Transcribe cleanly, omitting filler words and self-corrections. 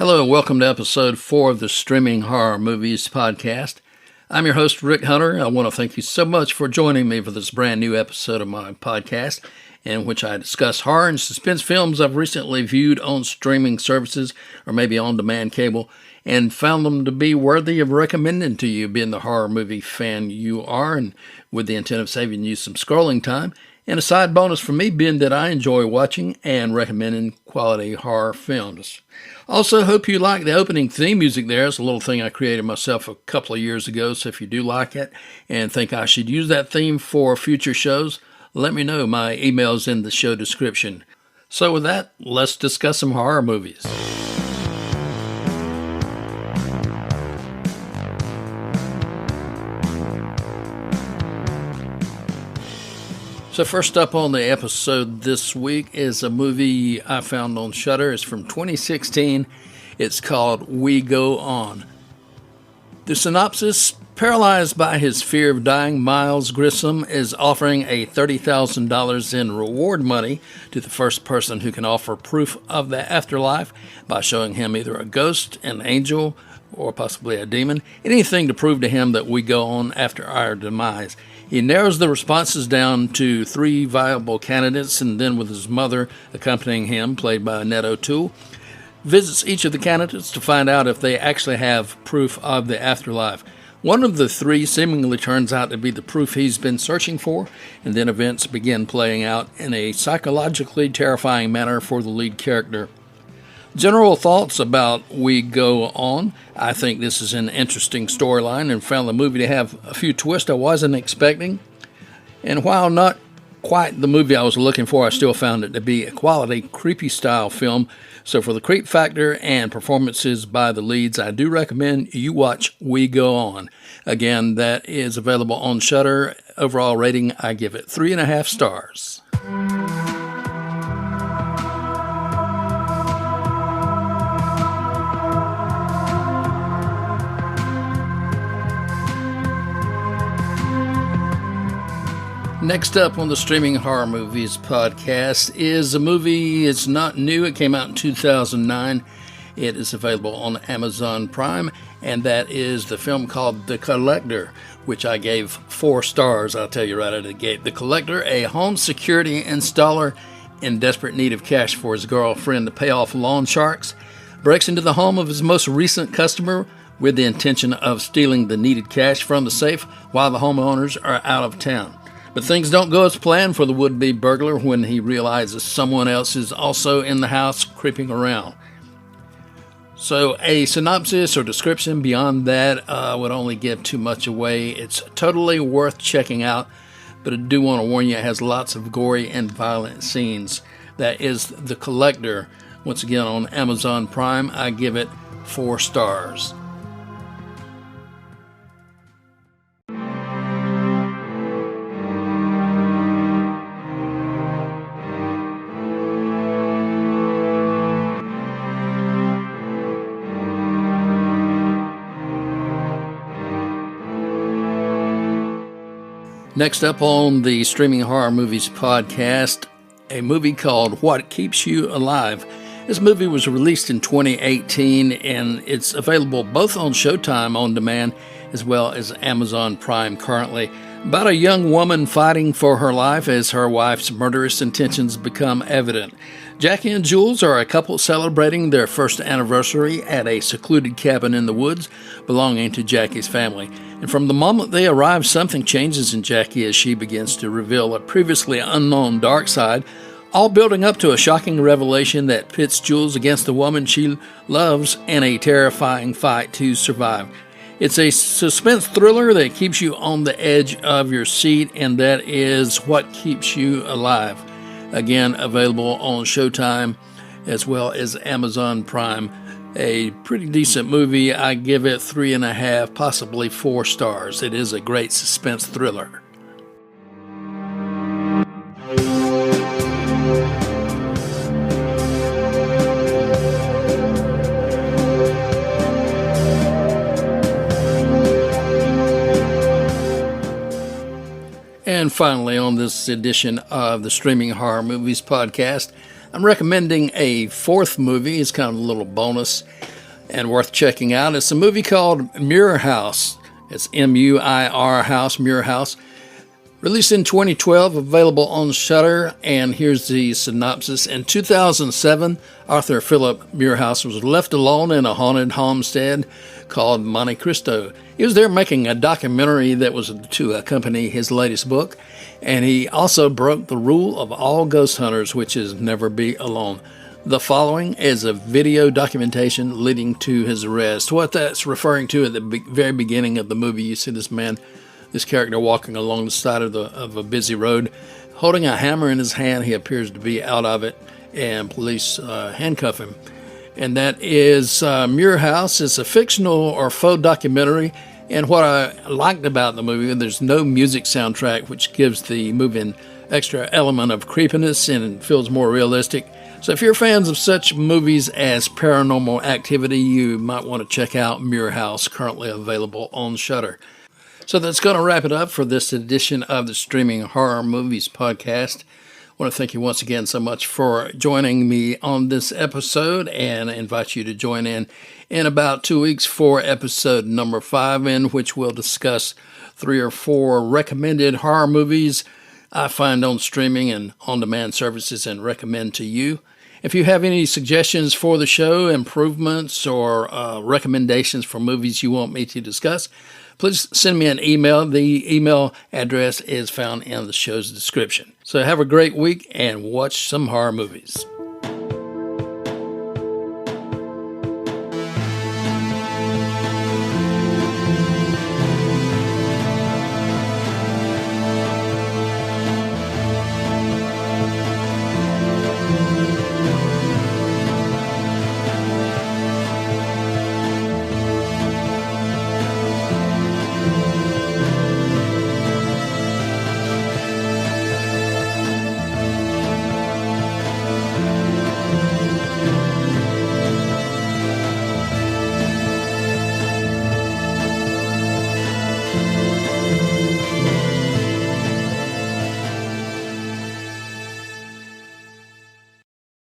Hello and welcome to episode 4 of the Streaming Horror Movies podcast. I'm your host, Rick Hunter. I want to thank you so much for joining me for this brand new episode of my podcast, in which I discuss horror and suspense films I've recently viewed on streaming services or maybe on-demand cable and found them to be worthy of recommending to you, being the horror movie fan you are, and with the intent of saving you some scrolling time. And a side bonus for me being that I enjoy watching and recommending quality horror films. Also, hope you like the opening theme music there. It's a little thing I created myself a couple of years ago, so if you do like it and think I should use that theme for future shows, let me know. My email's in the show description. So with that, let's discuss some horror movies. So first up on the episode this week is a movie I found on Shudder. It's from 2016. It's called We Go On. The synopsis: paralyzed by his fear of dying, Miles Grissom is offering a $30,000 in reward money to the first person who can offer proof of the afterlife by showing him either a ghost, an angel, or possibly a demon, anything to prove to him that we go on after our demise. He narrows the responses down to 3 viable candidates, and then with his mother accompanying him, played by Annette O'Toole, visits each of the candidates to find out if they actually have proof of the afterlife. One of the 3 seemingly turns out to be the proof he's been searching for, and then events begin playing out in a psychologically terrifying manner for the lead character. General thoughts about We Go On. I think this is an interesting storyline and found the movie to have a few twists I wasn't expecting. And while not quite the movie I was looking for, I still found it to be a quality, creepy style film. So for the creep factor and performances by the leads, I do recommend you watch We Go On. Again, that is available on Shudder. Overall rating, I give it 3.5 stars. Next up on the Streaming Horror Movies podcast is a movie. It's not new. It came out in 2009. It is available on Amazon Prime, and that is the film called The Collector, which I gave 4 stars. I'll tell you right out of the gate. The Collector, a home security installer in desperate need of cash for his girlfriend to pay off loan sharks, breaks into the home of his most recent customer with the intention of stealing the needed cash from the safe while the homeowners are out of town. But things don't go as planned for the would-be burglar when he realizes someone else is also in the house creeping around. So a synopsis or description beyond that would only give too much away. It's totally worth checking out, but I do want to warn you, it has lots of gory and violent scenes. That is The Collector. Once again on Amazon Prime, I give it 4 stars. Next up on the Streaming Horror Movies podcast, a movie called What Keeps You Alive. This movie was released in 2018, and it's available both on Showtime on demand as well as Amazon Prime currently. About a young woman fighting for her life as her wife's murderous intentions become evident. Jackie and Jules are a couple celebrating their first anniversary at a secluded cabin in the woods belonging to Jackie's family. And from the moment they arrive, something changes in Jackie as she begins to reveal a previously unknown dark side, all building up to a shocking revelation that pits Jules against the woman she loves in a terrifying fight to survive. It's a suspense thriller that keeps you on the edge of your seat, and that is What Keeps You Alive. Again, available on Showtime as well as Amazon Prime. A pretty decent movie. I give it 3.5, possibly 4 stars. It is a great suspense thriller. And finally, on this edition of the Streaming Horror Movies podcast, I'm recommending a 4th movie. It's kind of a little bonus. and worth checking out. It's a movie called Muirhouse. It's M-U-I-R House, Muirhouse. Released in 2012, available on Shudder, and here's the synopsis. In 2007, Arthur Philip Muirhouse was left alone in a haunted homestead called Monte Cristo. He was there making a documentary that was to accompany his latest book, and he also broke the rule of all ghost hunters, which is never be alone. The following is a video documentation leading to his arrest. What that's referring to at the very beginning of the movie, you see this character walking along the side of a busy road, holding a hammer in his hand. He appears to be out of it, and police handcuff him. And that is Muirhouse. It's a fictional or faux documentary. And what I liked about the movie, there's no music soundtrack, which gives the movie an extra element of creepiness and it feels more realistic. So if you're fans of such movies as Paranormal Activity, you might want to check out Muirhouse, currently available on Shudder. So that's going to wrap it up for this edition of the Streaming Horror Movies Podcast. I want to thank you once again so much for joining me on this episode, and I invite you to join in about 2 weeks for episode number 5, in which we'll discuss 3 or 4 recommended horror movies I find on streaming and on-demand services and recommend to you. If you have any suggestions for the show, improvements, or recommendations for movies you want me to discuss, please send me an email. The email address is found in the show's description. So have a great week and watch some horror movies.